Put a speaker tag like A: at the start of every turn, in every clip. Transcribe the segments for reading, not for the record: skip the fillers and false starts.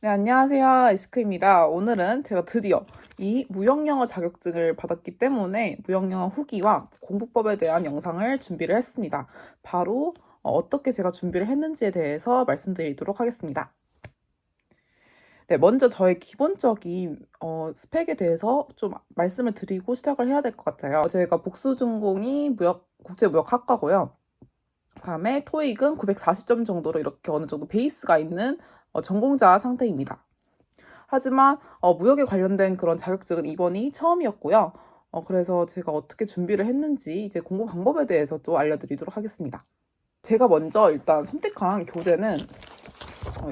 A: 네, 안녕하세요. 이시크입니다. 오늘은 제가 드디어 이 무역영어 자격증을 받았기 때문에 무역영어 후기와 공부법에 대한 영상을 준비를 했습니다. 바로 어떻게 제가 준비를 했는지에 대해서 말씀드리도록 하겠습니다. 네, 먼저 저의 기본적인 스펙에 대해서 좀 말씀을 드리고 시작을 해야 될 것 같아요. 저희가 복수 전공이 국제무역학과고요. 그다음에 토익은 940점 정도로 이렇게 어느 정도 베이스가 있는 전공자 상태입니다. 하지만 무역에 관련된 그런 자격증은 이번이 처음이었고요. 그래서 제가 어떻게 준비를 했는지 이제 공부 방법에 대해서 또 알려드리도록 하겠습니다. 제가 먼저 일단 선택한 교재는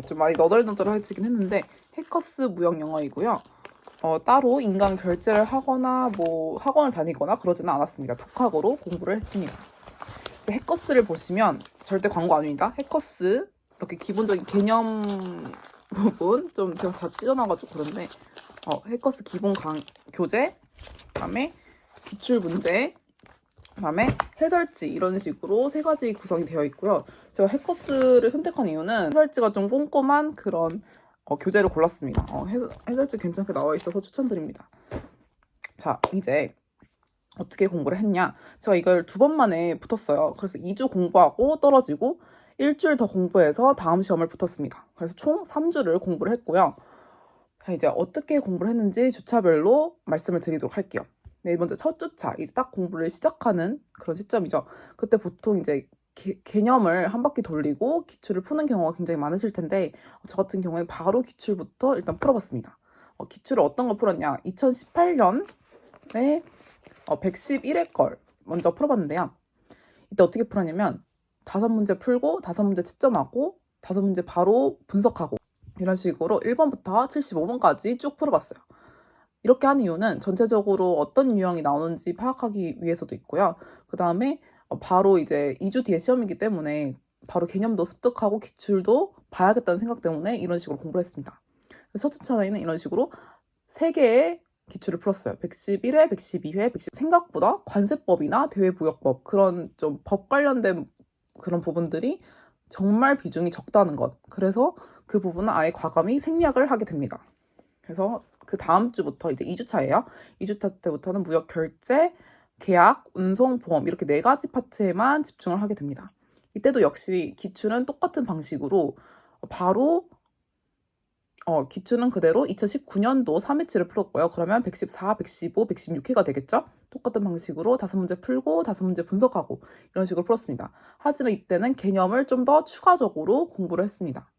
A: 좀 많이 너덜너덜해지긴 했는데 해커스 무역영어이고요. 따로 인강 결제를 하거나 뭐 학원을 다니거나 그러지는 않았습니다. 독학으로 공부를 했습니다. 이제 해커스를 보시면 절대 광고 아닙니다. 해커스 이렇게 기본적인 개념 부분 좀 제가 다 찢어놔가지고 그런데 해커스 기본 교재, 그다음에 기출 문제, 그다음에 해설지 이런 식으로 세 가지 구성이 되어 있고요. 제가 해커스를 선택한 이유는 해설지가 좀 꼼꼼한 그런 교재를 골랐습니다. 해설지 괜찮게 나와 있어서 추천드립니다. 자, 이제 어떻게 공부를 했냐? 제가 이걸 2번 만에 붙었어요. 그래서 2주 공부하고 떨어지고 일주일 더 공부해서 다음 시험을 붙었습니다. 그래서 총 3주를 공부를 했고요. 자, 이제 어떻게 공부를 했는지 주차별로 말씀을 드리도록 할게요. 네, 먼저 첫 주차, 이제 딱 공부를 시작하는 그런 시점이죠. 그때 보통 이제 개념을 한 바퀴 돌리고 기출을 푸는 경우가 굉장히 많으실 텐데 저 같은 경우에는 바로 기출부터 일단 풀어봤습니다. 기출을 어떤 거 풀었냐? 2018년에 111회 걸 먼저 풀어봤는데요. 이때 어떻게 풀었냐면 5문제 풀고 5문제 채점하고 5문제 바로 분석하고 이런 식으로 1번부터 75번까지 쭉 풀어봤어요. 이렇게 하는 이유는 전체적으로 어떤 유형이 나오는지 파악하기 위해서도 있고요. 그 다음에 바로 이제 2주 뒤에 시험이기 때문에 바로 개념도 습득하고 기출도 봐야겠다는 생각 때문에 이런 식으로 공부를 했습니다. 첫 주차에는 이런 식으로 3개의 기출을 풀었어요. 111회, 112회, 110. 생각보다 관세법이나 대외무역법 그런 좀 법 관련된 그런 부분들이 정말 비중이 적다는 것. 그래서 그 부분은 아예 과감히 생략을 하게 됩니다. 그래서 그 다음 주부터 이제 2주차예요. 2주차 때부터는 무역 결제, 계약, 운송, 보험 이렇게 4가지 파트에만 집중을 하게 됩니다. 이때도 역시 기출은 똑같은 방식으로 바로 기출은 그대로 2019년도 3회치를 풀었고요. 그러면 114, 115, 116회가 되겠죠? 똑같은 방식으로 5문제 풀고 5문제 분석하고 이런 식으로 풀었습니다. 하지만 이때는 개념을 좀 더 추가적으로 공부를 했습니다.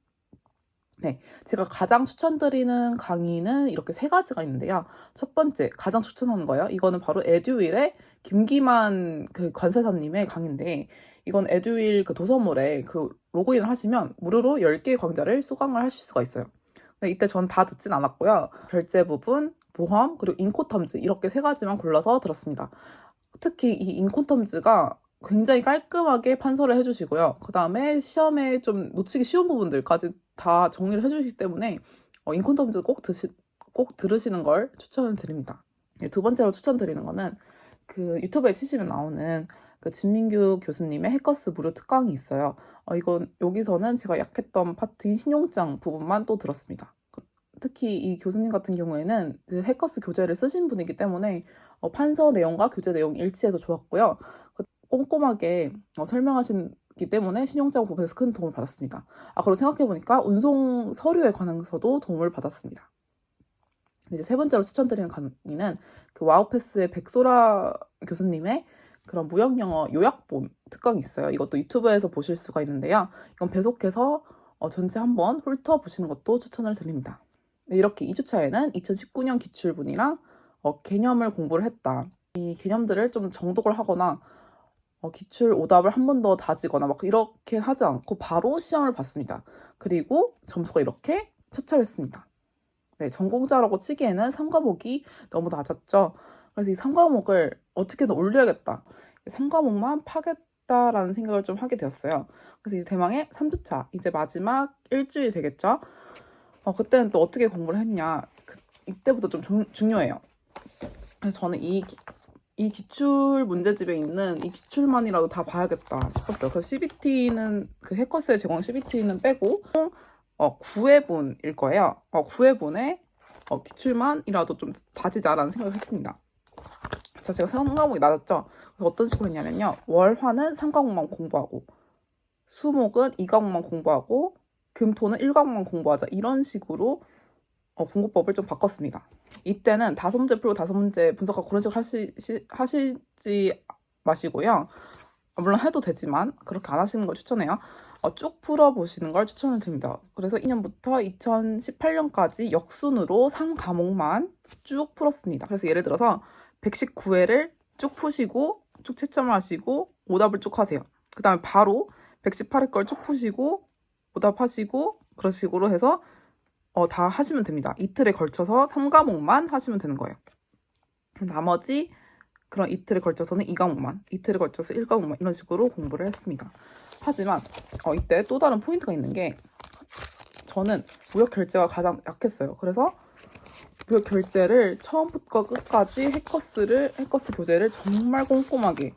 A: 네, 제가 가장 추천드리는 강의는 이렇게 3가지가 있는데요. 첫 번째, 가장 추천하는 거예요. 이거는 바로 에듀윌의 김기만 그 관세사님의 강의인데 이건 에듀윌 그 도서몰에 그 로그인을 하시면 무료로 10개의 강좌를 수강을 하실 수가 있어요. 네, 이때 전 다 듣진 않았고요. 결제 부분, 보험, 그리고 인코텀즈 이렇게 3가지만 골라서 들었습니다. 특히 이 인코텀즈가 굉장히 깔끔하게 판서를 해주시고요. 그 다음에 시험에 좀 놓치기 쉬운 부분들까지 다 정리를 해주시기 때문에 인코텀즈 꼭 들으시는 걸 추천을 드립니다. 네, 2번째로 추천드리는 거는 그 유튜브에 치시면 나오는 그 진민규 교수님의 해커스 무료 특강이 있어요. 이건 여기서는 제가 약했던 파트인 신용장 부분만 또 들었습니다. 특히 이 교수님 같은 경우에는 그 해커스 교재를 쓰신 분이기 때문에 판서 내용과 교재 내용이 일치해서 좋았고요. 꼼꼼하게 설명하시기 때문에 신용장 부분에서 큰 도움을 받았습니다. 그리고 생각해보니까 운송 서류에 관해서도 도움을 받았습니다. 이제 3번째로 추천드리는 강의는 그 와우패스의 백소라 교수님의 그런 무역영어 요약본 특강이 있어요. 이것도 유튜브에서 보실 수가 있는데요. 이건 배속해서 전체 한번 훑어보시는 것도 추천을 드립니다. 네, 이렇게 2주차에는 2019년 기출분이랑 개념을 공부를 했다. 이 개념들을 좀 정독을 하거나 기출 오답을 한 번 더 다지거나 막 이렇게 하지 않고 바로 시험을 봤습니다. 그리고 점수가 이렇게 차차했습니다. 네, 전공자라고 치기에는 3과목이 너무 낮았죠. 그래서 이 3과목을 어떻게든 올려야겠다. 3과목만 파겠다라는 생각을 좀 하게 되었어요. 그래서 이제 대망의 3주차, 이제 마지막 일주일 되겠죠. 그때는 또 어떻게 공부를 했냐. 이때부터 좀 중요해요. 그래서 저는 이 기출 문제집에 있는 이 기출만이라도 다 봐야겠다 싶었어요. 그래서 CBT는 그 해커스의 제공 CBT는 빼고 9회분일 거예요. 9회분에 기출만이라도 좀 다지자라는 생각을 했습니다. 자, 제가 3과목이 낮았죠? 그래서 어떤 식으로 했냐면요. 월화는 3과목만 공부하고, 수목은 2과목만 공부하고, 금토는 1과목만 공부하자. 이런 식으로 공부법을 좀 바꿨습니다. 이때는 5문제 풀고 5문제 분석하고 그런 식으로 하시지 마시고요. 물론 해도 되지만 그렇게 안 하시는 걸 추천해요. 쭉 풀어보시는 걸 추천을 드립니다. 그래서 2년부터 2018년까지 역순으로 3과목만 쭉 풀었습니다. 그래서 예를 들어서 119회를 쭉 푸시고 쭉 채점을 하시고 오답을 쭉 하세요. 그 다음에 바로 118회 걸 쭉 푸시고 오답하시고 그런 식으로 해서 다 하시면 됩니다. 이틀에 걸쳐서 3과목만 하시면 되는 거예요. 나머지 그런 이틀에 걸쳐서는 2과목만, 이틀에 걸쳐서 1과목만 이런 식으로 공부를 했습니다. 하지만 이때 또 다른 포인트가 있는 게 저는 무역 결제가 가장 약했어요. 그래서 무역 결제를 처음부터 끝까지 해커스 교재를 정말 꼼꼼하게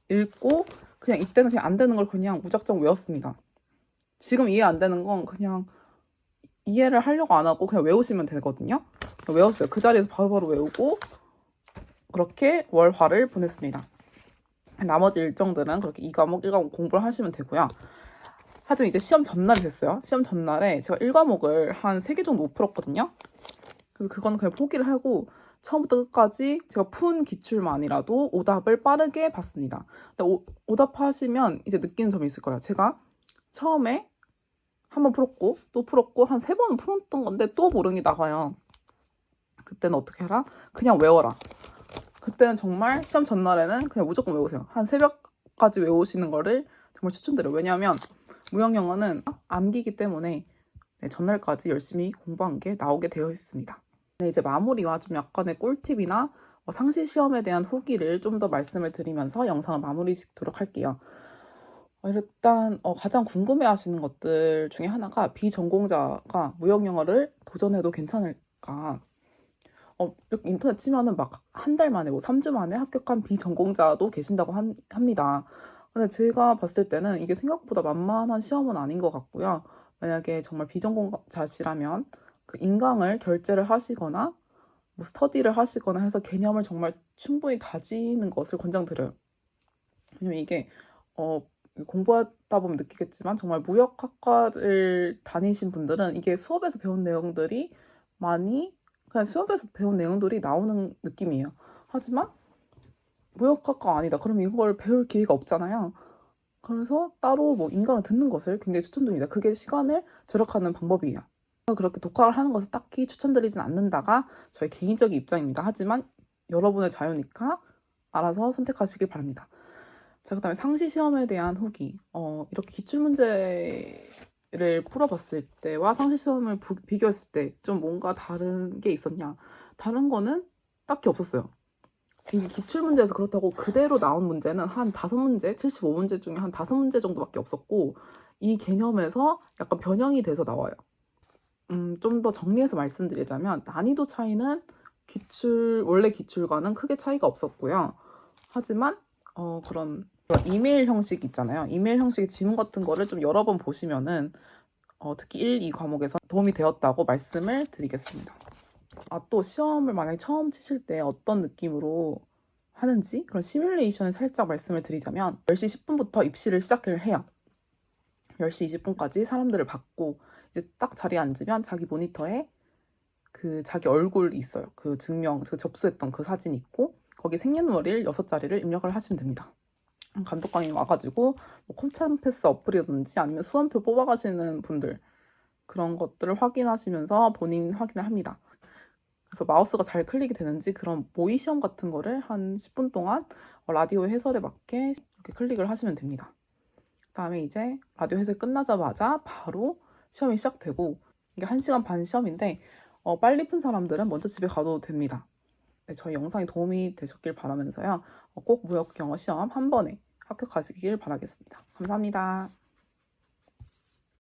A: 읽고 그냥 이때는 그냥 안 되는 걸 그냥 무작정 외웠습니다. 지금 이해 안 되는 건 그냥 이해를 하려고 안 하고 그냥 외우시면 되거든요. 외웠어요. 그 자리에서 바로바로 외우고 그렇게 월화를 보냈습니다. 나머지 일정들은 그렇게 2과목, 1과목 공부를 하시면 되고요. 하지만 이제 시험 전날이 됐어요. 시험 전날에 제가 1과목을 한 3개 정도 못 풀었거든요. 그래서 그건 그냥 포기를 하고 처음부터 끝까지 제가 푼 기출만이라도 오답을 빠르게 봤습니다. 근데 오답하시면 이제 느끼는 점이 있을 거예요. 제가 처음에 한 번 풀었고 또 풀었고 한 3번은 풀었던 건데 또 모르는 게 나가요. 그때는 어떻게 해라? 그냥 외워라. 그때는 정말 시험 전날에는 그냥 무조건 외우세요. 한 새벽까지 외우시는 거를 정말 추천드려요. 왜냐하면 무역 영어는 암기기 때문에 전날까지 열심히 공부한 게 나오게 되어 있습니다. 네, 이제 마무리와 좀 약간의 꿀팁이나 상시 시험에 대한 후기를 좀 더 말씀을 드리면서 영상을 마무리 짓도록 할게요. 일단 가장 궁금해하시는 것들 중에 하나가 비전공자가 무역 영어를 도전해도 괜찮을까? 이렇게 인터넷 치면은 막 한 달 만에 3주 만에 합격한 비전공자도 계신다고 합니다. 근데 제가 봤을 때는 이게 생각보다 만만한 시험은 아닌 것 같고요. 만약에 정말 비전공자시라면 그 인강을 결제를 하시거나 뭐 스터디를 하시거나 해서 개념을 정말 충분히 다지는 것을 권장드려요. 왜냐면 이게 공부하다 보면 느끼겠지만 정말 무역학과를 다니신 분들은 이게 수업에서 배운 내용들이 많이 그냥 수업에서 배운 내용들이 나오는 느낌이에요. 하지만 무역학과 아니다. 그러면 이걸 배울 기회가 없잖아요. 그래서 따로 뭐 인강을 듣는 것을 굉장히 추천드립니다. 그게 시간을 절약하는 방법이에요. 그렇게 독학을 하는 것을 딱히 추천드리진 않는다가 저의 개인적인 입장입니다. 하지만 여러분의 자유니까 알아서 선택하시길 바랍니다. 자, 그 다음에 상시 시험에 대한 후기. 이렇게 기출문제를 풀어봤을 때와 상시 시험을 비교했을 때 좀 뭔가 다른 게 있었냐? 다른 거는 딱히 없었어요. 이게 기출문제에서 그렇다고 그대로 나온 문제는 한 5문제, 75문제 중에 한 5문제 정도밖에 없었고 이 개념에서 약간 변형이 돼서 나와요. 좀 더 정리해서 말씀드리자면 난이도 차이는 원래 기출과는 크게 차이가 없었고요. 하지만 그런 이메일 형식 있잖아요. 이메일 형식의 지문 같은 거를 좀 여러 번 보시면은 특히 1, 2 과목에서 도움이 되었다고 말씀을 드리겠습니다. 또 시험을 만약에 처음 치실 때 어떤 느낌으로 하는지 그런 시뮬레이션을 살짝 말씀을 드리자면 10시 10분부터 입시를 시작을 해요. 10시 20분까지 사람들을 받고 이제 딱 자리에 앉으면 자기 모니터에 그 자기 얼굴이 있어요. 그 증명, 그 접수했던 그 사진이 있고 거기 생년월일 6자리를 입력을 하시면 됩니다. 감독관이 와가지고 뭐 컴찬 패스 어플이라든지 아니면 수험표 뽑아가시는 분들 그런 것들을 확인하시면서 본인 확인을 합니다. 그래서 마우스가 잘 클릭이 되는지 그런 모의 시험 같은 거를 한 10분 동안 라디오 해설에 맞게 이렇게 클릭을 하시면 됩니다. 그다음에 이제 라디오 해설 끝나자마자 바로 시험이 시작되고 이게 1시간 반 시험인데 빨리 푼 사람들은 먼저 집에 가도 됩니다. 네, 저희 영상이 도움이 되셨길 바라면서요. 꼭 무역 영어 시험 한 번에 합격하시길 바라겠습니다. 감사합니다.